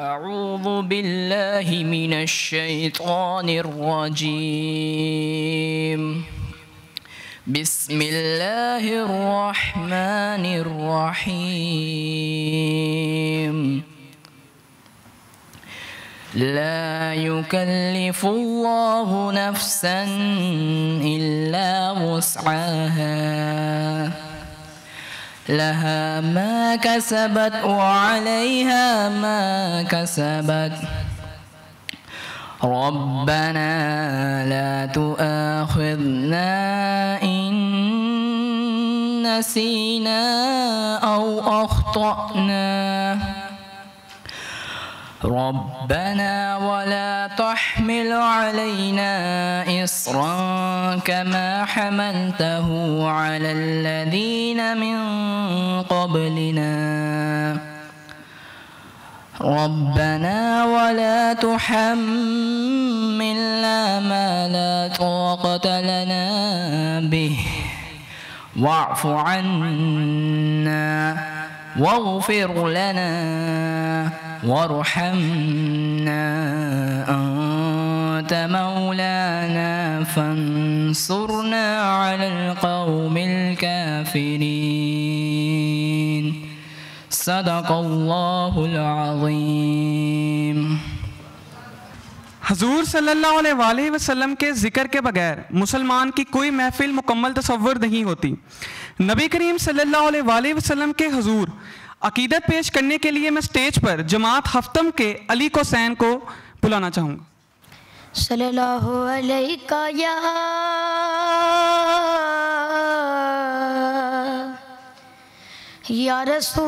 اعوذ باللہ من الشیطان الرجیم بسم اللہ الرحمن الرحیم لا يكلف الله نفسا إلا وسعها لها ما كسبت وعليها ما كسبت ربنا لا تؤاخذنا إن نسينا أو أخطأنا ربنا ولا تحمل علينا إصرا كما حملته على الذين من قبلنا ربنا ولا تحملنا ما لا طاقة لنا به واعف عنا واغفر لنا وارحمنا أنت مولانا فانصرنا على القوم الكافرين صدق اللہ العظیم۔ حضور صلی اللہ علیہ وآلہ وسلم کے ذکر کے بغیر مسلمان کی کوئی محفل مکمل تصور نہیں ہوتی۔ نبی کریم صلی اللہ علیہ وآلہ وسلم کے حضور عقیدت پیش کرنے کے لیے میں سٹیج پر جماعت ہفتم کے علی کوسین کو بلانا چاہوں گا۔ صلی اللہ علیہ یا رسول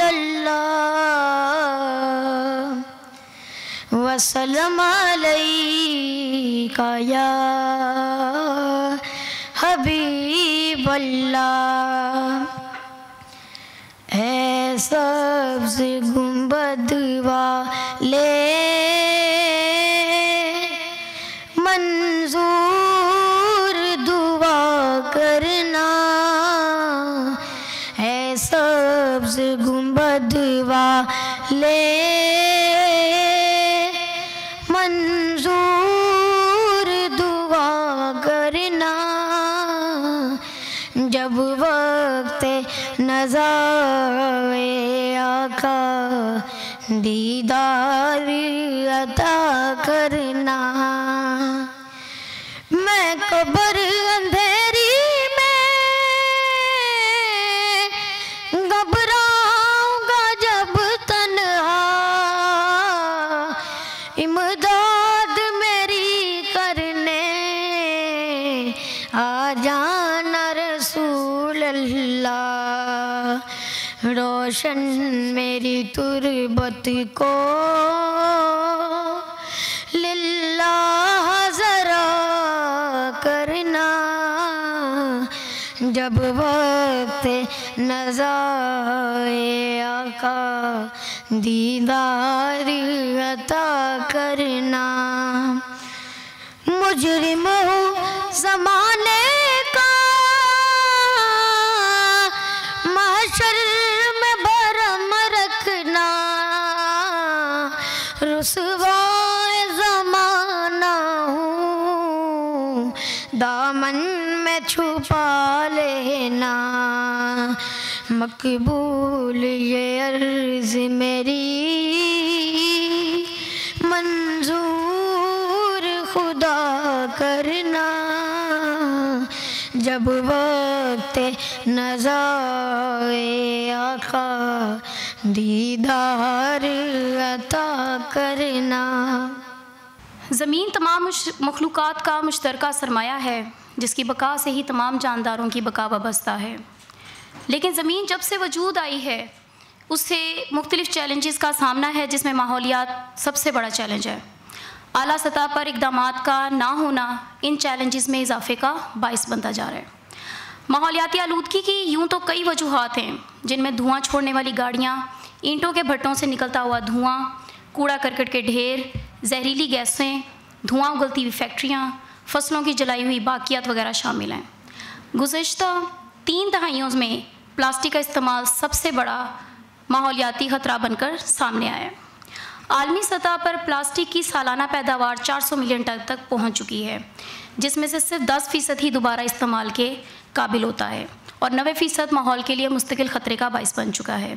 اللہ وسلم علیکہ یا حبیب اللہ۔ اے سبز گنبد والے منظور دعا کرنا، اے سبز گنبد والے منظور دعا کرنا، جب وقت نظر آقا دیدار عطا کرنا۔ میں قبر اندھیری میں گھبراؤں گا جب تنہا، امداد میری کرنے آ جانا رسول اللہ۔ روشن میری تربت کو للہ ذرا کرنا، جب وقت نظر آقا دیدار عطا کرنا۔ مجرم ہوں زمانے کا محشر میں بھرم رکھنا، رسوائے زمانہ ہوں دامن میں چھپا لینا، مقبول یہ عرض میری منظور خدا کرنا، جب وقت نظر آقا دیدار عطا کرنا۔ زمین تمام مخلوقات کا مشترکہ سرمایہ ہے جس کی بقا سے ہی تمام جانداروں کی بقا وابستہ ہے، لیکن زمین جب سے وجود آئی ہے اس سے مختلف چیلنجز کا سامنا ہے، جس میں ماحولیات سب سے بڑا چیلنج ہے۔ اعلیٰ سطح پر اقدامات کا نہ ہونا ان چیلنجز میں اضافے کا باعث بنتا جا رہا ہے۔ ماحولیاتی آلودگی کی یوں تو کئی وجوہات ہیں، جن میں دھواں چھوڑنے والی گاڑیاں، اینٹوں کے بھٹوں سے نکلتا ہوا دھواں، کوڑا کرکٹ کے ڈھیر، زہریلی گیسیں، دھواں اگلتی ہوئی فیکٹریاں، فصلوں کی جلائی ہوئی باقیات وغیرہ شامل ہیں۔ گزشتہ 3 دہائیوں میں پلاسٹک کا استعمال سب سے بڑا ماحولیاتی خطرہ بن کر سامنے آیا ہے۔ عالمی سطح پر پلاسٹک کی سالانہ پیداوار 400 ملین ٹن تک پہنچ چکی ہے، جس میں سے صرف 10% ہی دوبارہ استعمال کے قابل ہوتا ہے اور 90% ماحول کے لیے مستقل خطرے کا باعث بن چکا ہے۔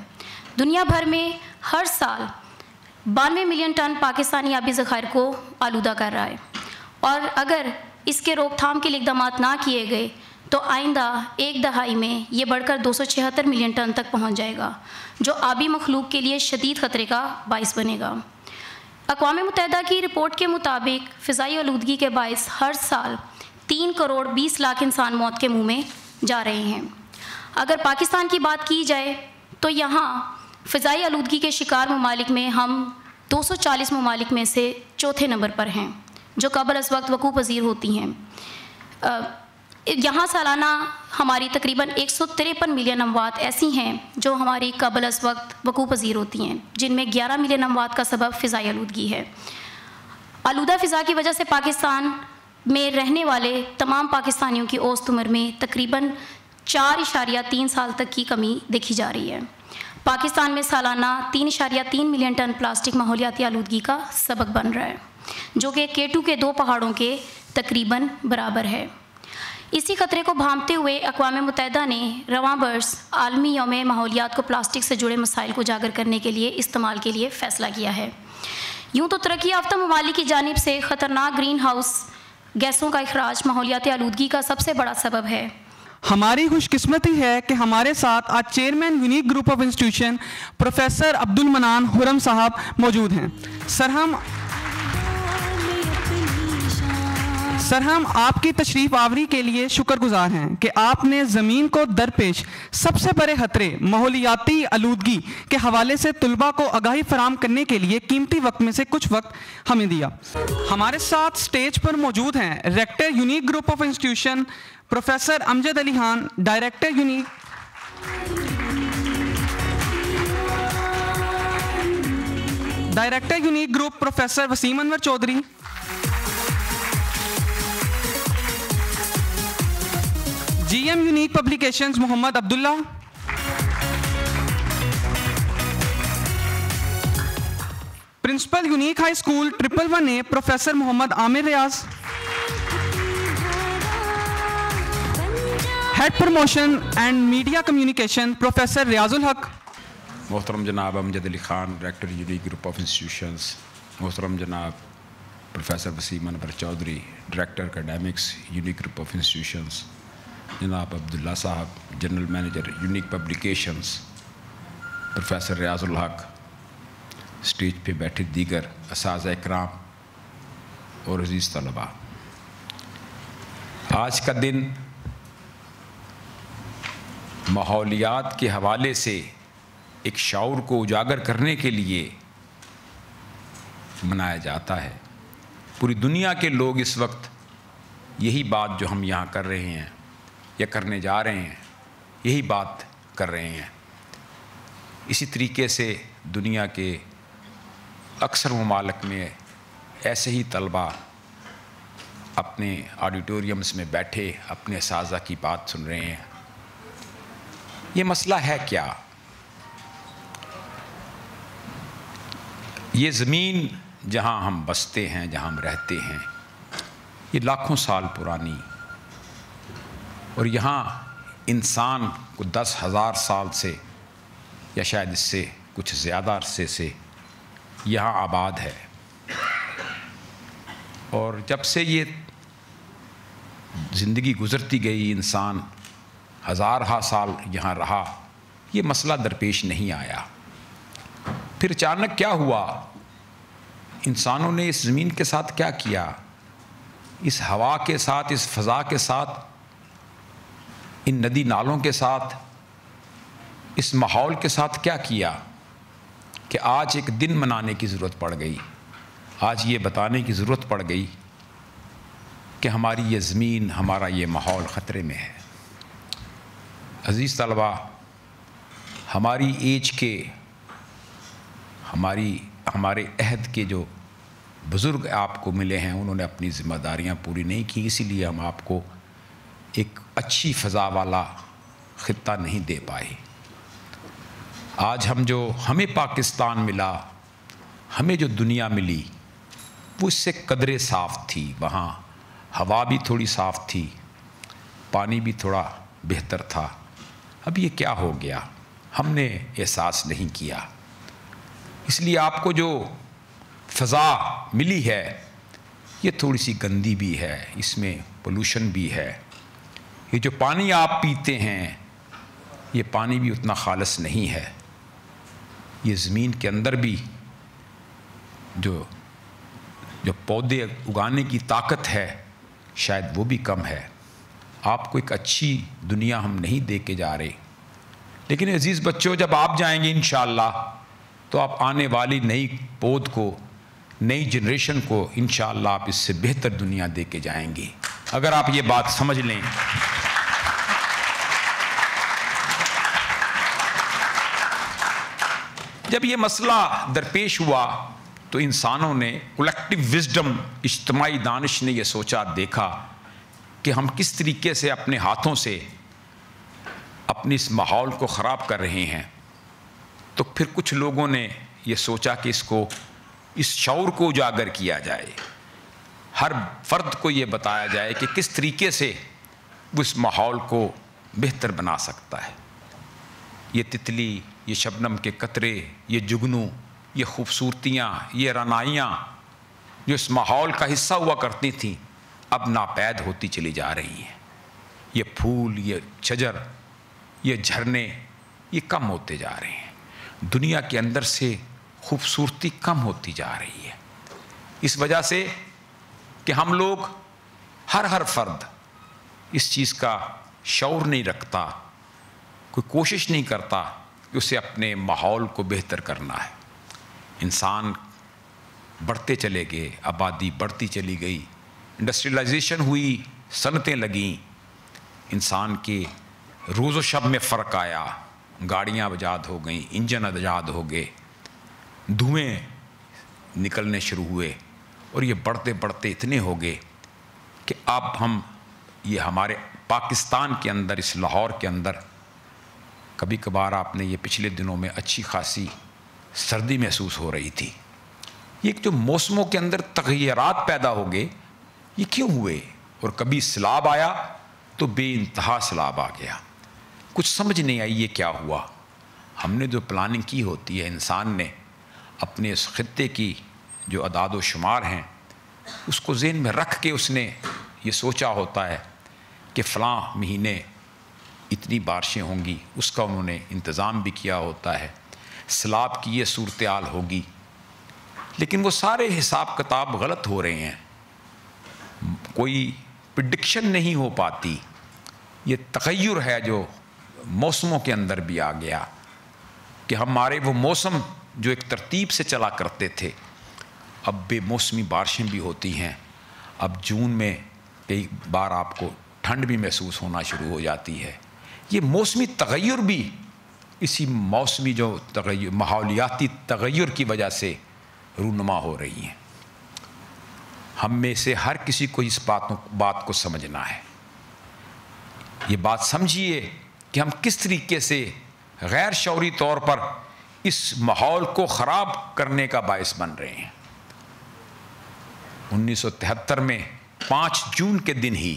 دنیا بھر میں ہر سال 92 ملین ٹن پاکستانی آبی ذخائر کو آلودہ کر رہا ہے، اور اگر اس کے روک تھام کے لیے اقدامات نہ کیے گئے تو آئندہ ایک دہائی میں یہ بڑھ کر 276 ملین ٹن تک پہنچ جائے گا، جو آبی مخلوق کے لیے شدید خطرے کا باعث بنے گا۔ اقوام متحدہ کی رپورٹ کے مطابق فضائی آلودگی کے باعث ہر سال 3 کروڑ 20 لاکھ انسان موت کے منہ میں جا رہے ہیں۔ اگر پاکستان کی بات کی جائے تو یہاں فضائی آلودگی کے شکار ممالک میں ہم 240 ممالک میں سے چوتھے نمبر پر ہیں، جو قبل از وقت وقوع پذیر ہوتی ہیں۔ یہاں سالانہ ہماری تقریباً 153 ملین اموات ایسی ہیں جو ہماری قبل از وقت وقوع پذیر ہوتی ہیں، جن میں 11 ملین اموات کا سبب فضائی آلودگی ہے۔ آلودہ فضا کی وجہ سے پاکستان میں رہنے والے تمام پاکستانیوں کی اوسط عمر میں تقریباً 4.3 سال تک کی کمی دیکھی جا رہی ہے۔ پاکستان میں سالانہ 3.3 ملین ٹن پلاسٹک ماحولیاتی آلودگی کا سبب بن رہا ہے، جو کہ K2 کے 2 پہاڑوں کے تقریباً برابر ہے۔ اسی خطرے کو بھانپتے ہوئے اقوام متحدہ نے رواں برس عالمی یوم ماحولیات کو پلاسٹک سے جڑے مسائل کو اجاگر کرنے کے لیے استعمال کے لیے فیصلہ کیا ہے۔ یوں تو ترقی یافتہ ممالک کی جانب سے خطرناک گرین ہاؤس گیسوں کا اخراج ماحولیاتی آلودگی کا سب سے بڑا سبب ہے۔ ہماری خوش قسمتی ہے کہ ہمارے ساتھ آج chairman Unique Group of Institution professor Abdul Mannan Khurram صاحب موجود ہیں۔ سر ہم آپ کی تشریف آوری کے لیے شکر گزار ہیں کہ آپ نے زمین کو درپیش سب سے بڑے خطرے ماحولیاتی آلودگی کے حوالے سے طلباء کو آگاہی فراہم کرنے کے لیے قیمتی وقت میں سے کچھ وقت ہمیں دیا۔ ہمارے ساتھ سٹیج پر موجود ہیں rector Unique Group of Institution professor Amjad Ali Khan, director Unique Group professor Waseem Anwar Chaudhry, G M Unique publications Muhammad Abdullah, principal Unique high school 111A professor Muhammad Aamir Riaz, head promotion and media communication professor Riaz ul Haq, محترم جناب Amjad Ali Khan director Unique Group of institutions, محترم جناب professor Waseem Anwar Chaudhry director academics Unique Group of institutions, جناب عبداللہ صاحب general manager unique publications, professor Riaz الحق، stage پہ بیٹھے دیگر اساتذہ اکرام اور عزیز طلباء، آج کا دن ماحولیات کے حوالے سے ایک شعور کو اجاگر کرنے کے لیے منایا جاتا ہے۔ پوری دنیا کے لوگ اس وقت یہی بات جو ہم یہاں کر رہے ہیں یا کرنے جا رہے ہیں، یہی بات کر رہے ہیں۔ اسی طریقے سے دنیا کے اکثر ممالک میں ایسے ہی طلباء اپنے آڈیٹوریمز میں بیٹھے اپنے اساتذہ کی بات سن رہے ہیں۔ یہ مسئلہ ہے کیا؟ یہ زمین جہاں ہم بستے ہیں، جہاں ہم رہتے ہیں، یہ لاکھوں سال پرانی، اور یہاں انسان کو 10,000 سال سے یا شاید اس سے کچھ زیادہ عرصے سے یہاں آباد ہے، اور جب سے یہ زندگی گزرتی گئی، انسان ہزارہا سال یہاں رہا، یہ مسئلہ درپیش نہیں آیا۔ پھر اچانک کیا ہوا؟ انسانوں نے اس زمین کے ساتھ کیا کیا؟ اس ہوا کے ساتھ، اس فضا کے ساتھ، ان ندی نالوں کے ساتھ، اس ماحول کے ساتھ کیا کیا کہ آج ایک دن منانے کی ضرورت پڑ گئی، آج یہ بتانے کی ضرورت پڑ گئی کہ ہماری یہ زمین، ہمارا یہ ماحول خطرے میں ہے۔ عزیز طلباء، ہماری ایج کے، ہمارے عہد کے جو بزرگ آپ کو ملے ہیں، انہوں نے اپنی ذمہ داریاں پوری نہیں کی، اسی لیے ہم آپ کو ایک اچھی فضا والا خطہ نہیں دے پائے۔ آج ہمیں پاکستان ملا، ہمیں جو دنیا ملی وہ اس سے قدرے صاف تھی، وہاں ہوا بھی تھوڑی صاف تھی، پانی بھی تھوڑا بہتر تھا۔ اب یہ کیا ہو گیا؟ ہم نے احساس نہیں کیا۔ اس لیے آپ کو جو فضا ملی ہے یہ تھوڑی سی گندی بھی ہے، اس میں پولوشن بھی ہے۔ یہ جو پانی آپ پیتے ہیں یہ پانی بھی اتنا خالص نہیں ہے۔ یہ زمین کے اندر بھی جو پودے اگانے کی طاقت ہے شاید وہ بھی کم ہے۔ آپ کو ایک اچھی دنیا ہم نہیں دے کے جا رہے، لیکن عزیز بچوں جب آپ جائیں گے انشاءاللہ تو آپ آنے والی نئی پود کو، نئی جنریشن کو انشاءاللہ آپ اس سے بہتر دنیا دے کے جائیں گے، اگر آپ یہ بات سمجھ لیں۔ جب یہ مسئلہ درپیش ہوا تو انسانوں نے کلیکٹیو وزڈم، اجتماعی دانش نے یہ سوچا، دیکھا کہ ہم کس طریقے سے اپنے ہاتھوں سے اپنی اس ماحول کو خراب کر رہے ہیں۔ تو پھر کچھ لوگوں نے یہ سوچا کہ اس شعور کو اجاگر کیا جائے، ہر فرد کو یہ بتایا جائے کہ کس طریقے سے وہ اس ماحول کو بہتر بنا سکتا ہے۔ یہ تتلی، یہ شبنم کے قطرے، یہ جگنو، یہ خوبصورتیاں، یہ رعنائیاں جو اس ماحول کا حصہ ہوا کرتی تھیں اب ناپید ہوتی چلی جا رہی ہیں۔ یہ پھول، یہ شجر، یہ جھرنے یہ کم ہوتے جا رہے ہیں، دنیا کے اندر سے خوبصورتی کم ہوتی جا رہی ہے، اس وجہ سے کہ ہم لوگ ہر فرد اس چیز کا شعور نہیں رکھتا، کوئی کوشش نہیں کرتا کہ اسے اپنے ماحول کو بہتر کرنا ہے۔ انسان بڑھتے چلے گئے، آبادی بڑھتی چلی گئی، انڈسٹریلائزیشن ہوئی، صنعتیں لگیں، انسان کے روز و شب میں فرق آیا، گاڑیاں ایجاد ہو گئیں، انجن ایجاد ہو گئے، دھوئیں نکلنے شروع ہوئے، اور یہ بڑھتے بڑھتے اتنے ہو گئے کہ اب یہ ہمارے پاکستان کے اندر، اس لاہور کے اندر کبھی کبھار آپ نے یہ پچھلے دنوں میں اچھی خاصی سردی محسوس ہو رہی تھی۔ یہ جو موسموں کے اندر تغیرات پیدا ہو گئے یہ کیوں ہوئے؟ اور کبھی سیلاب آیا تو بے انتہا سیلاب آ گیا، کچھ سمجھ نہیں آئی یہ کیا ہوا۔ ہم نے جو پلاننگ کی ہوتی ہے، انسان نے اپنے اس خطے کی جو اعداد و شمار ہیں اس کو ذہن میں رکھ کے اس نے یہ سوچا ہوتا ہے کہ فلاں مہینے اتنی بارشیں ہوں گی، اس کا انہوں نے انتظام بھی کیا ہوتا ہے، سیلاب کی یہ صورتحال ہوگی، لیکن وہ سارے حساب کتاب غلط ہو رہے ہیں، کوئی پریڈکشن نہیں ہو پاتی۔ یہ تغیر ہے جو موسموں کے اندر بھی آ گیا کہ ہمارے وہ موسم جو ایک ترتیب سے چلا کرتے تھے اب بے موسمی بارشیں بھی ہوتی ہیں۔ اب جون میں کئی بار آپ کو ٹھنڈ بھی محسوس ہونا شروع ہو جاتی ہے۔ یہ موسمی تغیر بھی اسی موسمی جو تغیر، ماحولیاتی تغیر کی وجہ سے رونما ہو رہی ہیں۔ ہم میں سے ہر کسی کو اس بات کو سمجھنا ہے۔ یہ بات سمجھیے کہ ہم کس طریقے سے غیر شعوری طور پر اس ماحول کو خراب کرنے کا باعث بن رہے ہیں۔ 1973 میں 5 جون کے دن ہی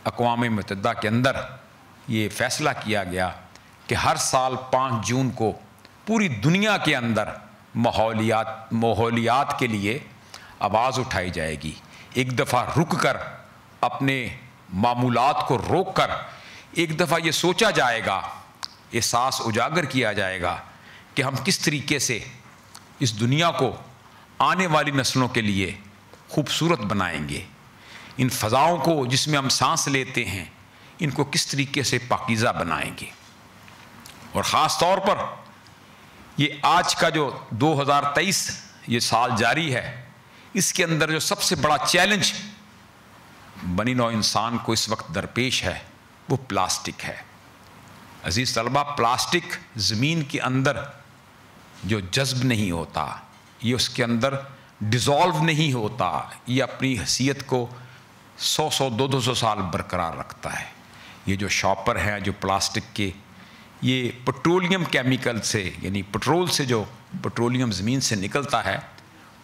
اقوام متحدہ کے اندر یہ فیصلہ کیا گیا کہ ہر سال 5 جون کو پوری دنیا کے اندر ماحولیات کے لیے آواز اٹھائی جائے گی۔ ایک دفعہ رک کر، اپنے معمولات کو روک کر ایک دفعہ یہ سوچا جائے گا، احساس اجاگر کیا جائے گا کہ ہم کس طریقے سے اس دنیا کو آنے والی نسلوں کے لیے خوبصورت بنائیں گے، ان فضاؤں کو جس میں ہم سانس لیتے ہیں ان کو کس طریقے سے پاکیزہ بنائیں گے۔ اور خاص طور پر یہ آج کا جو 2023 یہ سال جاری ہے، اس کے اندر جو سب سے بڑا چیلنج بنی نوع انسان کو اس وقت درپیش ہے وہ پلاسٹک ہے۔ عزیز طلبہ، پلاسٹک زمین کے اندر جو جذب نہیں ہوتا، یہ اس کے اندر ڈیزالو نہیں ہوتا، یہ اپنی حیثیت کو 100 200 سال برقرار رکھتا ہے۔ یہ جو شاپر ہیں جو پلاسٹک کے، یہ پٹرولیم کیمیکل سے یعنی پٹرول سے جو پٹرولیم زمین سے نکلتا ہے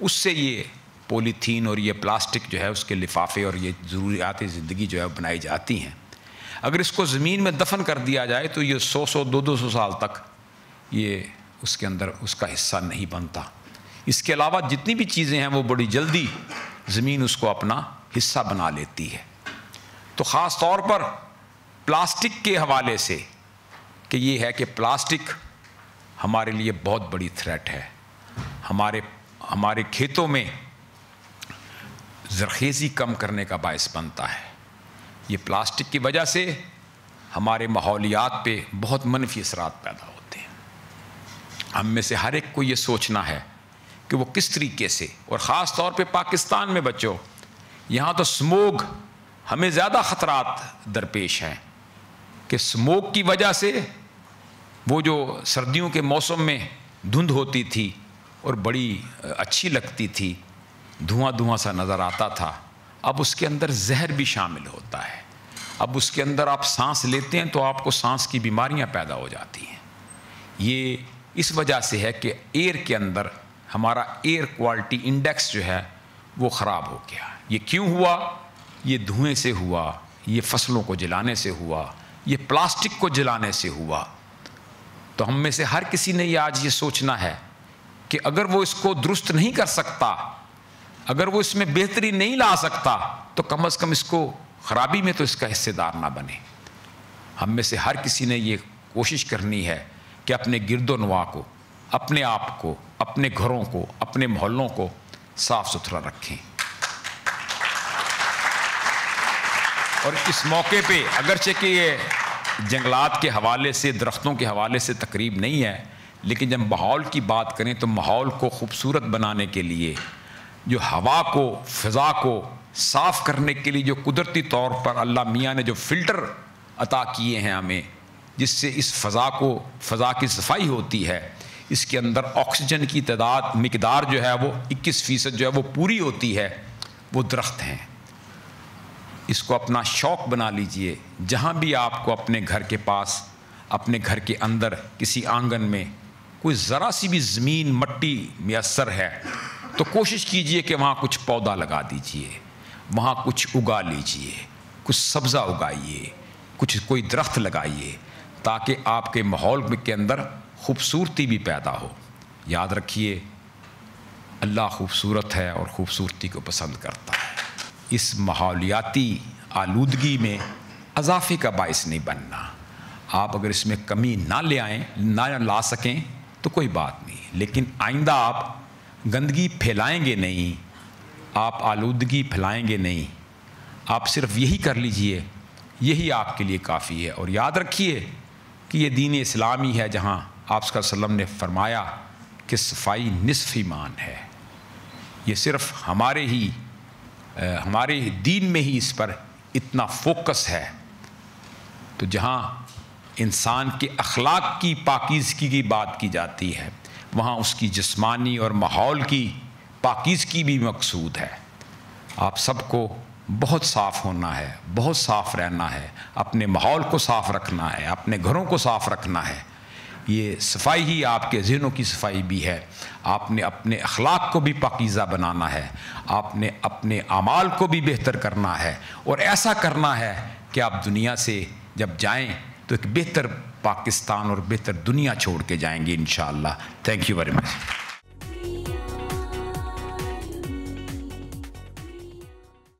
اس سے یہ پولی تھین اور یہ پلاسٹک جو ہے اس کے لفافے اور یہ ضروریات زندگی جو ہے بنائی جاتی ہیں. اگر اس کو زمین میں دفن کر دیا جائے تو یہ 100-200 سال تک یہ اس کے اندر اس کا حصہ نہیں بنتا. اس کے علاوہ جتنی بھی چیزیں ہیں وہ بڑی جلدی زمین اس کو اپنا حصہ بنا لیتی ہے. تو خاص طور پر پلاسٹک کے حوالے سے کہ یہ ہے کہ پلاسٹک ہمارے لیے بہت بڑی تھریٹ ہے. ہمارے کھیتوں میں زرخیزی کم کرنے کا باعث بنتا ہے. یہ پلاسٹک کی وجہ سے ہمارے ماحولیات پہ بہت منفی اثرات پیدا ہوتے ہیں. ہم میں سے ہر ایک کو یہ سوچنا ہے کہ وہ کس طریقے سے, اور خاص طور پہ پاکستان میں بچوں, یہاں تو سموگ ہمیں زیادہ خطرات درپیش ہیں کہ سموگ کی وجہ سے وہ جو سردیوں کے موسم میں دھند ہوتی تھی اور بڑی اچھی لگتی تھی, دھواں سا نظر آتا تھا, اب اس کے اندر زہر بھی شامل ہوتا ہے. اب اس کے اندر آپ سانس لیتے ہیں تو آپ کو سانس کی بیماریاں پیدا ہو جاتی ہیں. یہ اس وجہ سے ہے کہ ایئر کے اندر ہمارا ایئر کوالٹی انڈیکس جو ہے وہ خراب ہو گیا. یہ کیوں ہوا؟ یہ دھوئیں سے ہوا, یہ فصلوں کو جلانے سے ہوا, یہ پلاسٹک کو جلانے سے ہوا. تو ہم میں سے ہر کسی نے یہ آج یہ سوچنا ہے کہ اگر وہ اس کو درست نہیں کر سکتا, اگر وہ اس میں بہتری نہیں لا سکتا, تو کم از کم اس کو خرابی میں تو اس کا حصے دار نہ بنے. ہم میں سے ہر کسی نے یہ کوشش کرنی ہے کہ اپنے گرد و نواح کو, اپنے آپ کو, اپنے گھروں کو, اپنے محلوں کو صاف ستھرا رکھیں. اور اس موقع پہ اگرچہ کہ یہ جنگلات کے حوالے سے, درختوں کے حوالے سے تقریب نہیں ہے, لیکن جب ماحول کی بات کریں تو ماحول کو خوبصورت بنانے کے لیے, جو ہوا کو, فضا کو صاف کرنے کے لیے جو قدرتی طور پر اللہ میاں نے جو فلٹر عطا کیے ہیں ہمیں, جس سے اس فضا کی صفائی ہوتی ہے, اس کے اندر آکسیجن کی مقدار جو ہے وہ 21% جو ہے وہ پوری ہوتی ہے, وہ درخت ہیں. اس کو اپنا شوق بنا لیجئے. جہاں بھی آپ کو اپنے گھر کے پاس, اپنے گھر کے اندر, کسی آنگن میں کوئی ذرا سی بھی زمین مٹی میسر ہے تو کوشش کیجئے کہ وہاں کچھ پودا لگا دیجئے, وہاں کچھ اگا لیجئے, کچھ سبزہ اگائیے, کوئی درخت لگائیے, تاکہ آپ کے ماحول کے اندر خوبصورتی بھی پیدا ہو. یاد رکھیے اللہ خوبصورت ہے اور خوبصورتی کو پسند کرتا ہے. اس ماحولیاتی آلودگی میں اضافے کا باعث نہیں بننا. آپ اگر اس میں کمی نہ لا سکیں تو کوئی بات نہیں, لیکن آئندہ آپ گندگی پھیلائیں گے نہیں, آپ آلودگی پھیلائیں گے نہیں. آپ صرف یہی کر لیجئے, یہی آپ کے لیے کافی ہے. اور یاد رکھیے کہ یہ دین اسلامی ہے جہاں آپ صلی اللہ علیہ وسلم نے فرمایا کہ صفائی نصف ایمان ہے. یہ صرف ہمارے دین میں ہی اس پر اتنا فوکس ہے. تو جہاں انسان کے اخلاق کی پاکیزگی کی بات کی جاتی ہے, وہاں اس کی جسمانی اور ماحول کی پاکیزگی بھی مقصود ہے. آپ سب کو بہت صاف ہونا ہے, بہت صاف رہنا ہے, اپنے ماحول کو صاف رکھنا ہے, اپنے گھروں کو صاف رکھنا ہے. یہ صفائی ہی آپ کے ذہنوں کی صفائی بھی ہے. آپ نے اپنے اخلاق کو بھی پاکیزہ بنانا ہے, آپ نے اپنے اعمال کو بھی بہتر کرنا ہے, اور ایسا کرنا ہے کہ آپ دنیا سے جب جائیں تو ایک بہتر پاکستان اور بہتر دنیا چھوڑ کے جائیں گے انشاءاللہ. Thank you very much.